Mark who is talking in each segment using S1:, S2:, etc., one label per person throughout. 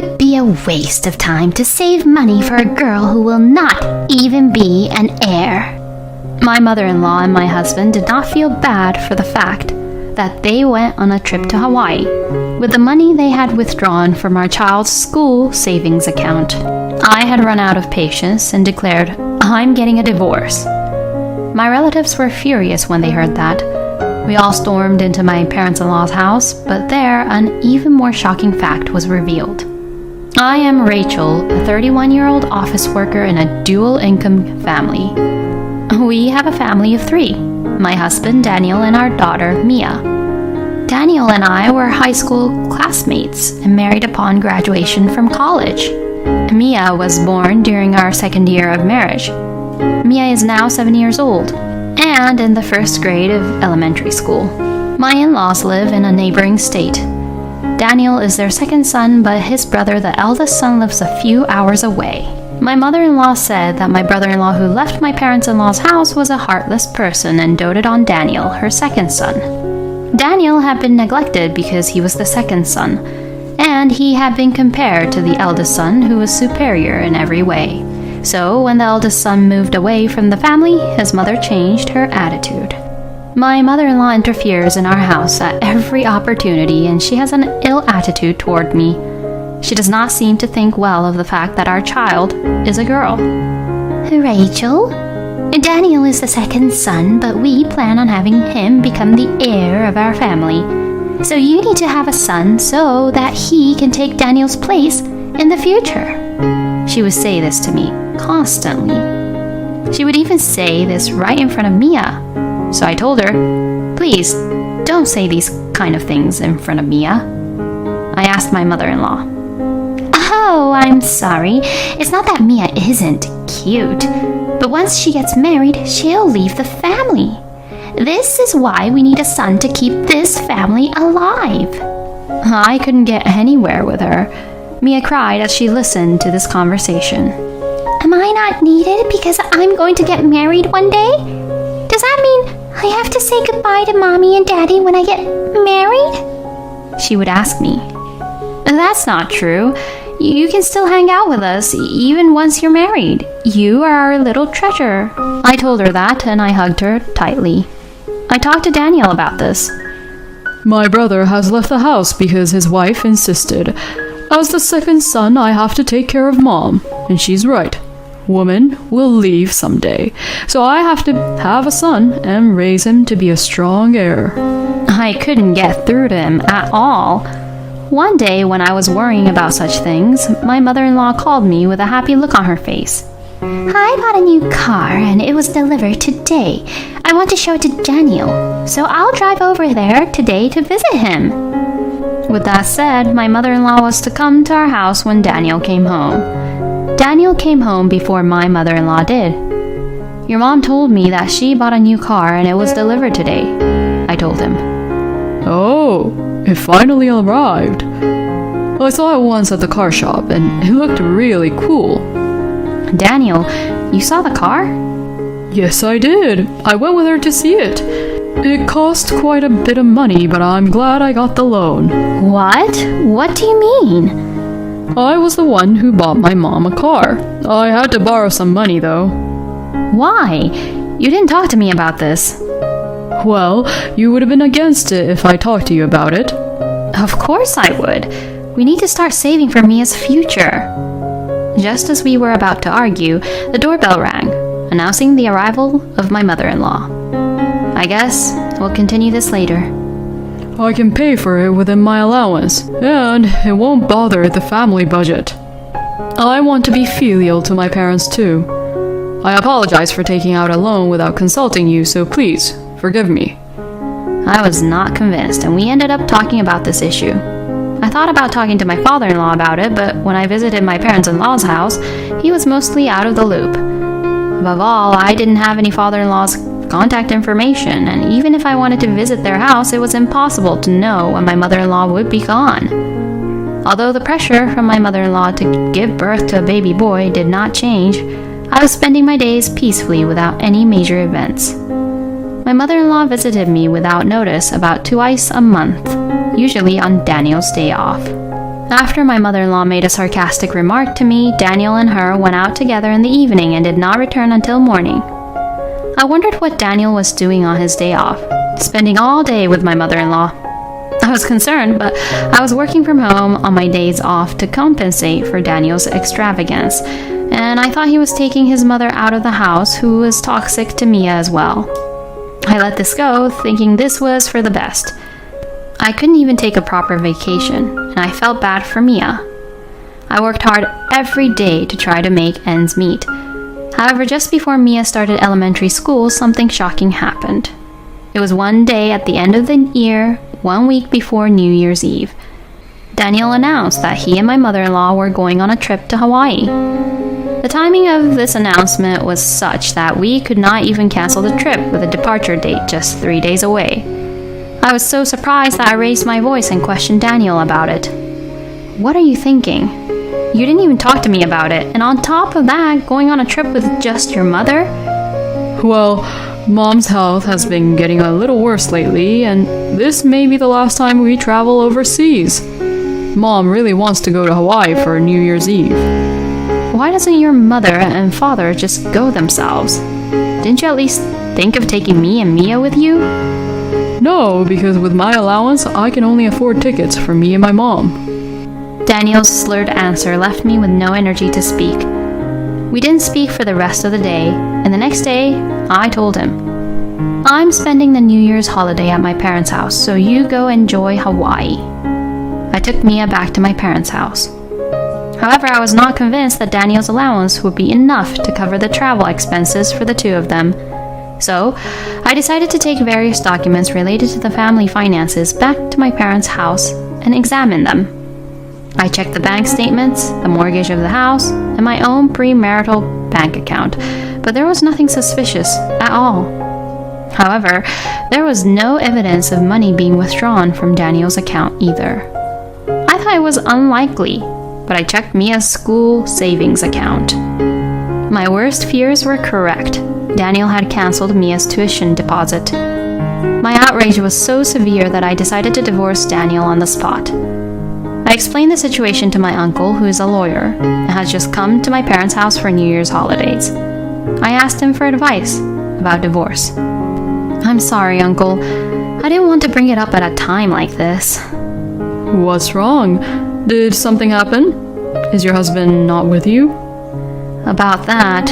S1: would be a waste of time to save money for a girl who will not even be an heir. My mother-in-law and my husband did not feel bad for the fact that they went on a trip to Hawaii with the money they had withdrawn from our child's school savings account. I had run out of patience and declared, "I'm getting a divorce." My relatives were furious when they heard that. We all stormed into my parents-in-law's house, but there an even more shocking fact was revealed. I am Rachel, a 31-year-old office worker in a dual-income family. We have a family of 3, my husband Daniel and our daughter Mia. Daniel and I were high school classmates and married upon graduation from college. Mia was born during our second year of marriage. Mia is now 7 years old and in the first grade of elementary school. My in-laws live in a neighboring state. Daniel is their second son, but his brother, the eldest son, lives a few hours away. My mother-in-law said that my brother-in-law who left my parents-in-law's house was a heartless person and doted on Daniel, her second son. Daniel had been neglected because he was the second son, and he had been compared to the eldest son who was superior in every way. So when the eldest son moved away from the family, his mother changed her attitude. My mother-in-law interferes in our house at every opportunity, and she has an ill attitude toward me. She does not seem to think well of the fact that our child is a girl. "Rachel, Daniel is the second son, but we plan on having him become the heir of our family. So you need to have a son so that he can take Daniel's place in the future." She would say this to me constantly. She would even say this right in front of Mia. So I told her, "Please, don't say these kind of things in front of Mia." I asked my mother-in-law. "Oh, I'm sorry. It's not that Mia isn't cute, but once she gets married, she'll leave the family. This is why we need a son to keep this family alive." I couldn't get anywhere with her. Mia cried as she listened to this conversation. "Am I not needed because I'm going to get married one day? Does that mean I have to say goodbye to Mommy and Daddy when I get married?" She would ask me. "That's not true. You can still hang out with us even once you're married. You are our little treasure." I told her that and I hugged her tightly. I talked to Daniel about this.
S2: "My brother has left the house because his wife insisted. As the second son, I have to take care of Mom, and she's right. Woman will leave someday, so I have to have a son and raise him to be a strong heir."
S1: I couldn't get through to him at all. One day when I was worrying about such things, my mother-in-law called me with a happy look on her face. "I bought a new car and it was delivered today. I want to show it to Daniel, so I'll drive over there today to visit him." With that said, my mother-in-law was to come to our house when Daniel came home. Daniel came home before my mother-in-law did. "Your mom told me that she bought a new car and it was delivered today," I told him.
S2: "Oh, it finally arrived. I saw it once at the car shop and it looked really cool."
S1: "Daniel, you saw the car?"
S2: "Yes, I did. I went with her to see it. It cost quite a bit of money, but I'm glad I got the loan."
S1: "What? What do you mean?"
S2: "I was the one who bought my mom a car. I had to borrow some money, though."
S1: "Why? You didn't talk to me about this."
S2: "Well, you would have been against it if I talked to you about it."
S1: "Of course I would. We need to start saving for Mia's future." Just as we were about to argue, the doorbell rang, announcing the arrival of my mother-in-law. I guess we'll continue this later.
S2: "I can pay for it within my allowance, and it won't bother the family budget. I want to be filial to my parents too. I apologize for taking out a loan without consulting you, so please, forgive me."
S1: I was not convinced, and we ended up talking about this issue. I thought about talking to my father-in-law about it, but when I visited my parents-in-law's house, he was mostly out of the loop. Above all, I didn't have any father-in-law's contact information, and even if I wanted to visit their house, it was impossible to know when my mother-in-law would be gone. Although the pressure from my mother-in-law to give birth to a baby boy did not change, I was spending my days peacefully without any major events. My mother-in-law visited me without notice about twice a month, usually on Daniel's day off. After my mother-in-law made a sarcastic remark to me, Daniel and her went out together in the evening and did not return until morning. I wondered what Daniel was doing on his day off, spending all day with my mother-in-law. I was concerned, but I was working from home on my days off to compensate for Daniel's extravagance, and I thought he was taking his mother out of the house, who was toxic to Mia as well. I let this go, thinking this was for the best. I couldn't even take a proper vacation, and I felt bad for Mia. I worked hard every day to try to make ends meet. However, just before Mia started elementary school, something shocking happened. It was one day at the end of the year, 1 week before New Year's Eve. Daniel announced that he and my mother-in-law were going on a trip to Hawaii. The timing of this announcement was such that we could not even cancel the trip with a departure date just 3 days away. I was so surprised that I raised my voice and questioned Daniel about it. "What are you thinking? You didn't even talk to me about it, and on top of that, going on a trip with just your mother?"
S2: Well, Mom's health has been getting a little worse lately, and this may be the last time we travel overseas. Mom really wants to go to Hawaii for New Year's Eve.
S1: Why doesn't your mother and father just go themselves? Didn't you at least think of taking me and Mia with you?
S2: No, because with my allowance, I can only afford tickets for me and my mom.
S1: Daniel's slurred answer left me with no energy to speak. We didn't speak for the rest of the day, and the next day, I told him, "I'm spending the New Year's holiday at my parents' house, so you go enjoy Hawaii." I took Mia back to my parents' house. However, I was not convinced that Daniel's allowance would be enough to cover the travel expenses for the two of them. So, I decided to take various documents related to the family finances back to my parents' house and examine them. I checked the bank statements, the mortgage of the house, and my own premarital bank account, but there was nothing suspicious at all. However, there was no evidence of money being withdrawn from Daniel's account either. I thought it was unlikely, but I checked Mia's school savings account. My worst fears were correct. Daniel had canceled Mia's tuition deposit. My outrage was so severe that I decided to divorce Daniel on the spot. I explained the situation to my uncle, who is a lawyer, and has just come to my parents' house for New Year's holidays. I asked him for advice about divorce. "I'm sorry, Uncle. I didn't want to bring it up at a time like this."
S2: What's wrong? Did something happen? Is your husband not with you?
S1: About that,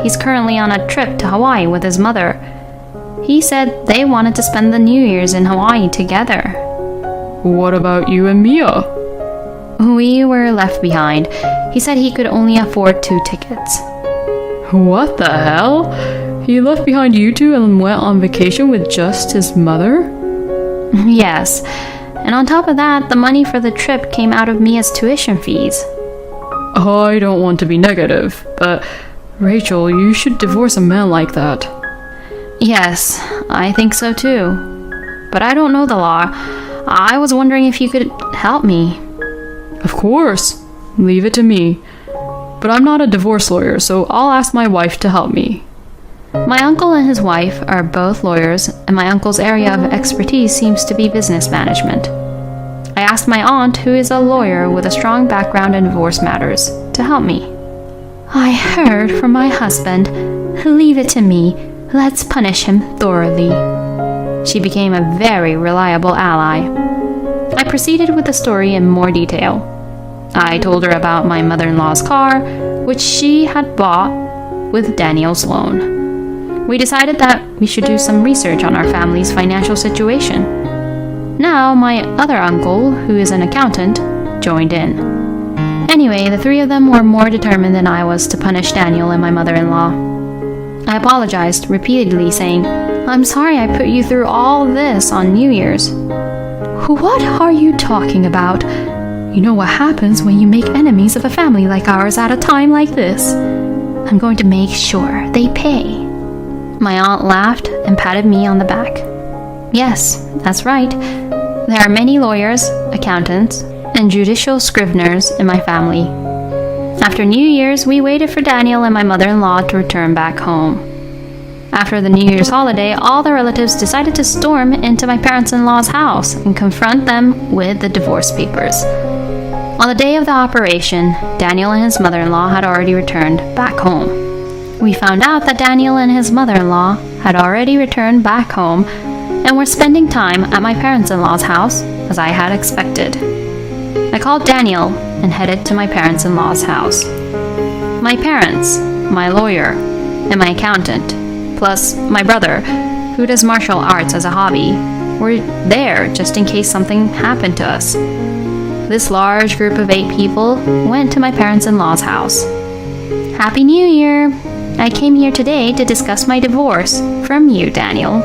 S1: he's currently on a trip to Hawaii with his mother. He said they wanted to spend the New Year's in Hawaii together.
S2: What about you and Mia?
S1: We were left behind. He said he could only afford 2 tickets.
S2: What the hell? He left behind you two and went on vacation with just his mother?
S1: Yes, and on top of that, the money for the trip came out of Mia's tuition fees.
S2: I don't want to be negative, but Rachel, you should divorce a man like that.
S1: Yes, I think so too. But I don't know the law. I was wondering if you could help me.
S2: Of course. Leave it to me. But I'm not a divorce lawyer, so I'll ask my wife to help me.
S1: My uncle and his wife are both lawyers, and my uncle's area of expertise seems to be business management. I asked my aunt, who is a lawyer with a strong background in divorce matters, to help me. "I heard from my husband. Leave it to me. Let's punish him thoroughly." She became a very reliable ally. I proceeded with the story in more detail. I told her about my mother-in-law's car, which she had bought with Daniel's loan. We decided that we should do some research on our family's financial situation. Now, my other uncle, who is an accountant, joined in. Anyway, the 3 of them were more determined than I was to punish Daniel and my mother-in-law. I apologized repeatedly, saying, "I'm sorry I put you through all this on New Year's." "What are you talking about? You know what happens when you make enemies of a family like ours at a time like this. I'm going to make sure they pay." My aunt laughed and patted me on the back. "Yes, that's right. There are many lawyers, accountants, and judicial scriveners in my family." After New Year's, we waited for Daniel and my mother-in-law to return back home. After the New Year's holiday, all the relatives decided to storm into my parents-in-law's house and confront them with the divorce papers. On the day of the operation, Daniel and his mother-in-law had already returned back home. We found out that Daniel and his mother-in-law had already returned back home and were spending time at my parents-in-law's house, as I had expected. I called Daniel and headed to my parents-in-law's house. My parents, my lawyer, and my accountant, plus my brother, who does martial arts as a hobby, were there just in case something happened to us. This large group of 8 people went to my parents-in-law's house. Happy New Year! I came here today to discuss my divorce from you, Daniel.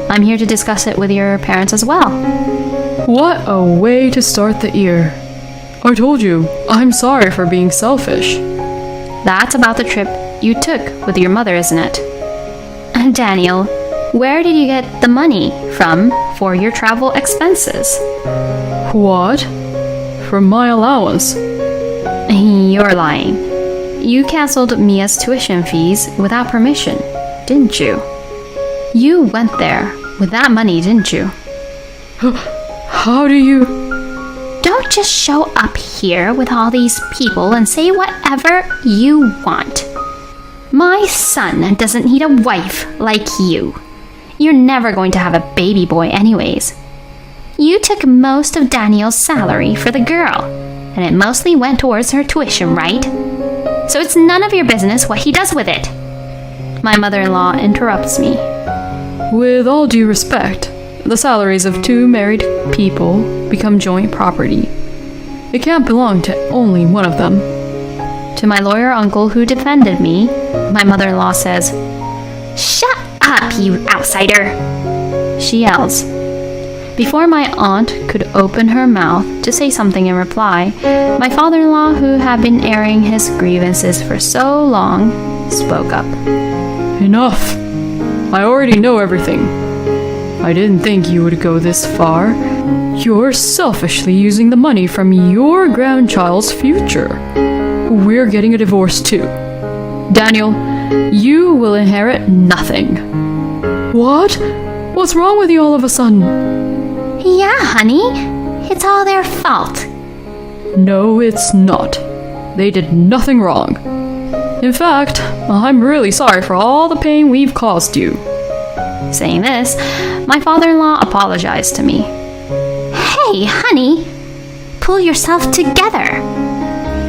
S1: I'm here to discuss it with your parents as well.
S2: What a way to start the year. I told you, I'm sorry for being selfish.
S1: That's about the trip you took with your mother, isn't it? And Daniel, where did you get the money from for your travel expenses?
S2: What? From my allowance?
S1: You're lying. You canceled Mia's tuition fees without permission, didn't you? You went there with that money, didn't you?
S2: How do you...
S1: Don't just show up here with all these people and say whatever you want. My son doesn't need a wife like you. You're never going to have a baby boy anyways. You took most of Daniel's salary for the girl, and it mostly went towards her tuition, right? So it's none of your business what he does with it. My mother-in-law interrupts me.
S2: With all due respect, the salaries of 2 married people become joint property. It can't belong to only one of them.
S1: To my lawyer uncle who defended me, my mother-in-law says, "Shut up, you outsider!" She yells. Before my aunt could open her mouth to say something in reply, my father-in-law, who had been airing his grievances for so long, spoke up.
S2: Enough! I already know everything. I didn't think you would go this far. You're selfishly using the money from your grandchild's future. We're getting a divorce too. Daniel, you will inherit nothing. What? What's wrong with you all of a sudden?
S1: Yeah, honey. It's all their fault.
S2: No, it's not. They did nothing wrong. In fact, I'm really sorry for all the pain we've caused you.
S1: Saying this, my father-in-law apologized to me. Hey, honey, pull yourself together.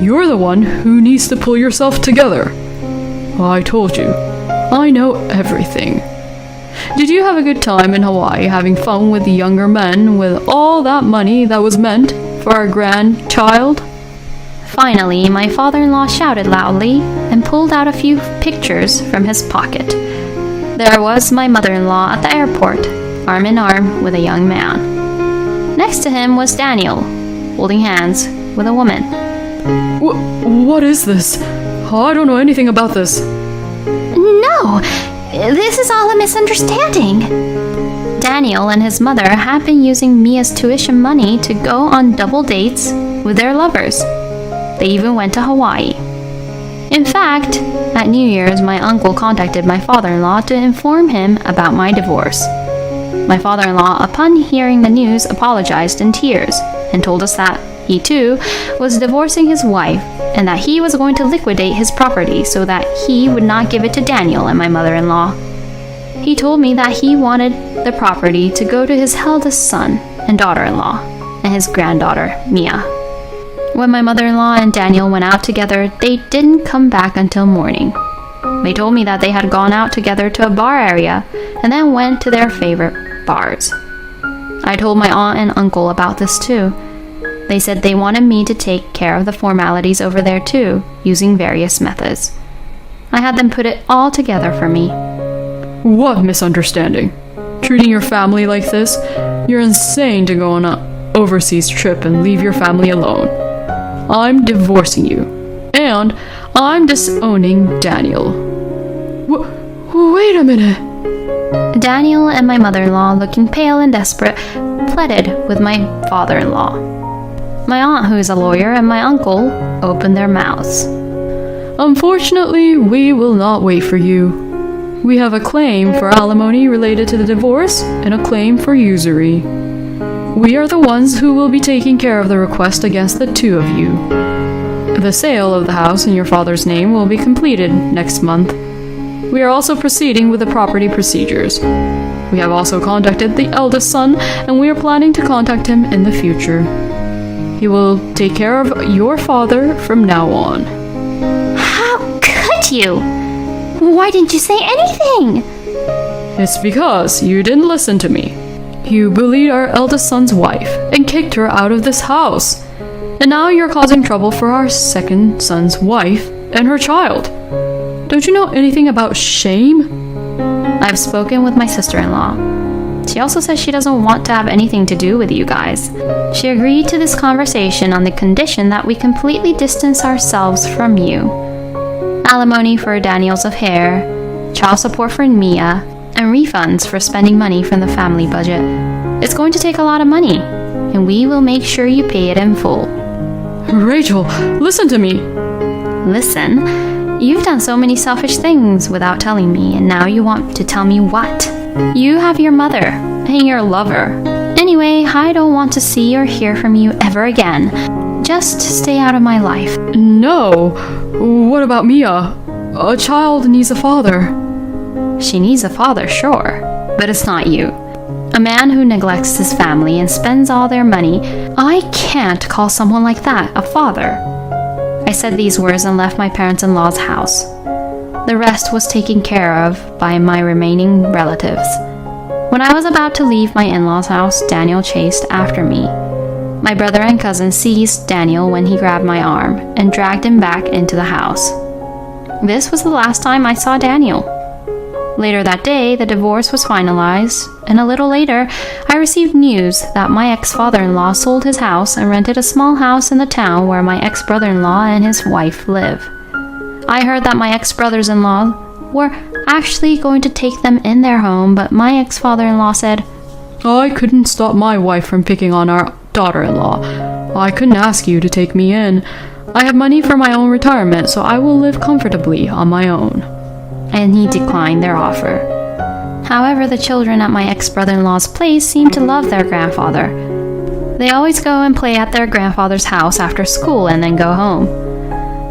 S2: You're the one who needs to pull yourself together. I told you, I know everything. Did you have a good time in Hawaii having fun with the younger men with all that money that was meant for our grandchild?
S1: Finally, my father-in-law shouted loudly and pulled out a few pictures from his pocket. There was my mother-in-law at the airport, arm in arm with a young man. Next to him was Daniel, holding hands with a woman.
S2: What is this? I don't know anything about this.
S1: No, this is all a misunderstanding. Daniel and his mother had been using Mia's tuition money to go on double dates with their lovers. They even went to Hawaii. In fact, at New Year's, my uncle contacted my father-in-law to inform him about my divorce. My father-in-law, upon hearing the news, apologized in tears and told us that he too was divorcing his wife and that he was going to liquidate his property so that he would not give it to Daniel and my mother-in-law. He told me that he wanted the property to go to his eldest son and daughter-in-law and his granddaughter, Mia. When my mother-in-law and Daniel went out together, they didn't come back until morning. They told me that they had gone out together to a bar area and then went to their favorite bars. I told my aunt and uncle about this too. They said they wanted me to take care of the formalities over there too, using various methods. I had them put it all together for me.
S2: What misunderstanding? Treating your family like this? You're insane to go on an overseas trip and leave your family alone. I'm divorcing you, and I'm disowning Daniel. Wait a minute.
S1: Daniel and my mother-in-law, looking pale and desperate, pleaded with my father-in-law. My aunt, who is a lawyer, and my uncle opened their mouths.
S2: Unfortunately, we will not wait for you. We have a claim for alimony related to the divorce and a claim for usury. we are the ones who will be taking care of the request against the two of you. The sale of the house in your father's name will be completed next month. We are also proceeding with the property procedures. We have also contacted the eldest son, and we are planning to contact him in the future. He will take care of your father from now on.
S1: How could you? Why didn't you say anything?
S2: It's because you didn't listen to me. You bullied our eldest son's wife and kicked her out of this house. And now you're causing trouble for our second son's wife and her child. Don't you know anything about shame?
S1: I've spoken with my sister-in-law. She also says she doesn't want to have anything to do with you guys. She agreed to this conversation on the condition that we completely distance ourselves from you. Alimony for Daniel's affair, child support for Mia, and refunds for spending money from the family budget. It's going to take a lot of money, and we will make sure you pay it in full.
S2: Rachel, listen to me.
S1: Listen? You've done so many selfish things without telling me, and now you want to tell me what? You have your mother and your lover. Anyway, I don't want to see or hear from you ever again. Just stay out of my life.
S2: No. What about Mia? A child needs a father.
S1: She needs a father, sure, but it's not you. A man who neglects his family and spends all their money, I can't call someone like that a father. I said these words and left my parents-in-law's house. The rest was taken care of by my remaining relatives. When I was about to leave my in-laws' house, Daniel chased after me. My brother and cousin seized Daniel when he grabbed my arm and dragged him back into the house. This was the last time I saw Daniel. Later that day, the divorce was finalized, and a little later, I received news that my ex-father-in-law sold his house and rented a small house in the town where my ex-brother-in-law and his wife live. I heard that my ex-brothers-in-law were actually going to take them in their home, but my ex-father-in-law said,
S2: I couldn't stop my wife from picking on our daughter-in-law. I couldn't ask you to take me in. I have money for my own retirement, so I will live comfortably on my own.
S1: And he declined their offer. However, the children at my ex-brother-in-law's place seem to love their grandfather. They always go and play at their grandfather's house after school and then go home.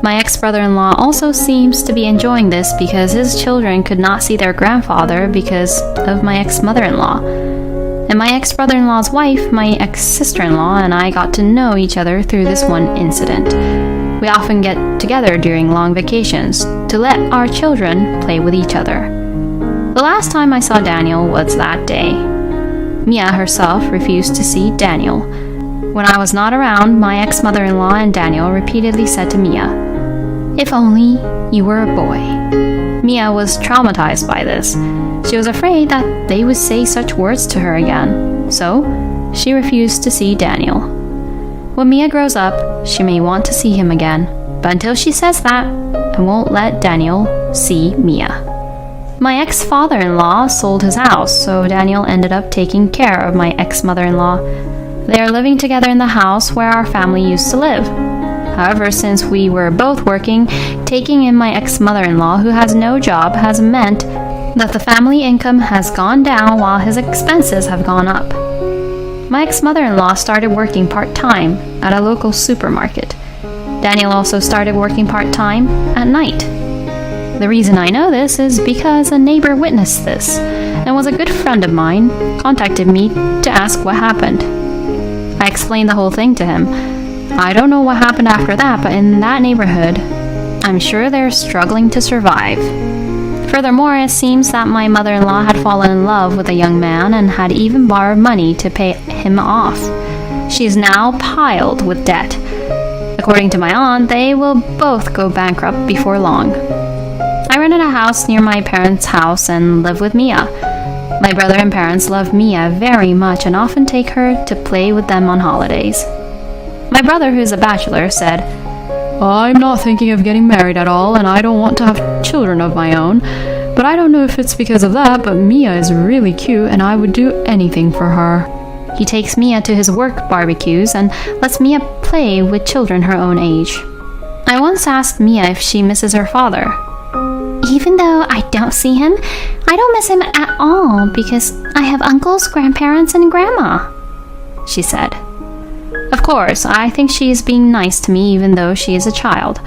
S1: My ex-brother-in-law also seems to be enjoying this because his children could not see their grandfather because of my ex-mother-in-law. And my ex-brother-in-law's wife, my ex-sister-in-law, and I got to know each other through this one incident. We often get together during long vacations to let our children play with each other. The last time I saw Daniel was that day. Mia herself refused to see Daniel. When I was not around, my ex-mother-in-law and Daniel repeatedly said to Mia, "If only you were a boy." Mia was traumatized by this. She was afraid that they would say such words to her again, so she refused to see Daniel. When Mia grows up, she may want to see him again, but until she says that, I won't let Daniel see Mia. My ex-father-in-law sold his house, so Daniel ended up taking care of my ex-mother-in-law. They are living together in the house where our family used to live. However, since we were both working, taking in my ex-mother-in-law who has no job has meant that the family income has gone down while his expenses have gone up. My ex-mother-in-law started working part-time at a local supermarket. Daniel also started working part-time at night. The reason I know this is because a neighbor witnessed this and was a good friend of mine, contacted me to ask what happened. I explained the whole thing to him. I don't know what happened after that, but in that neighborhood, I'm sure they're struggling to survive. Furthermore, it seems that my mother-in-law had fallen in love with a young man and had even borrowed money to pay him off. She is now piled with debt. According to my aunt, they will both go bankrupt before long. I rented a house near my parents' house and live with Mia. My brother and parents love Mia very much and often take her to play with them on holidays. My brother, who is a bachelor, said,
S2: I'm not thinking of getting married at all, and I don't want to have children of my own. But I don't know if it's because of that, but Mia is really cute, and I would do anything for her. He takes Mia to his work barbecues and lets Mia play with children her own age. I once asked Mia if she misses her father.
S1: Even though I don't see him, I don't miss him at all because I have uncles, grandparents, and grandma. she said. Of course, I think she is being nice to me even though she is a child.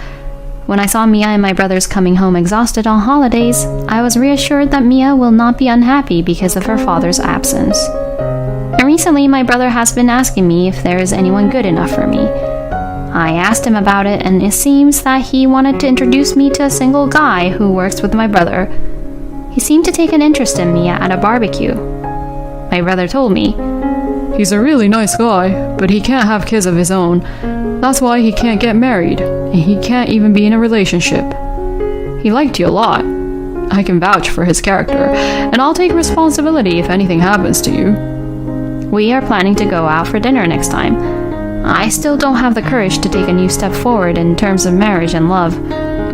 S1: When I saw Mia and my brothers coming home exhausted on holidays, I was reassured that Mia will not be unhappy because of her father's absence. And recently, my brother has been asking me if there is anyone good enough for me. I asked him about it, and it seems that he wanted to introduce me to a single guy who works with my brother. He seemed to take an interest in Mia at a barbecue. My brother told me,
S2: He's a really nice guy, but he can't have kids of his own. That's why he can't get married, and he can't even be in a relationship. He liked you a lot. I can vouch for his character, and I'll take responsibility if anything happens to you.
S1: We are planning to go out for dinner next time. I still don't have the courage to take a new step forward in terms of marriage and love,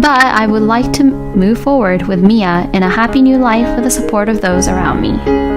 S1: but I would like to move forward with Mia in a happy new life with the support of those around me.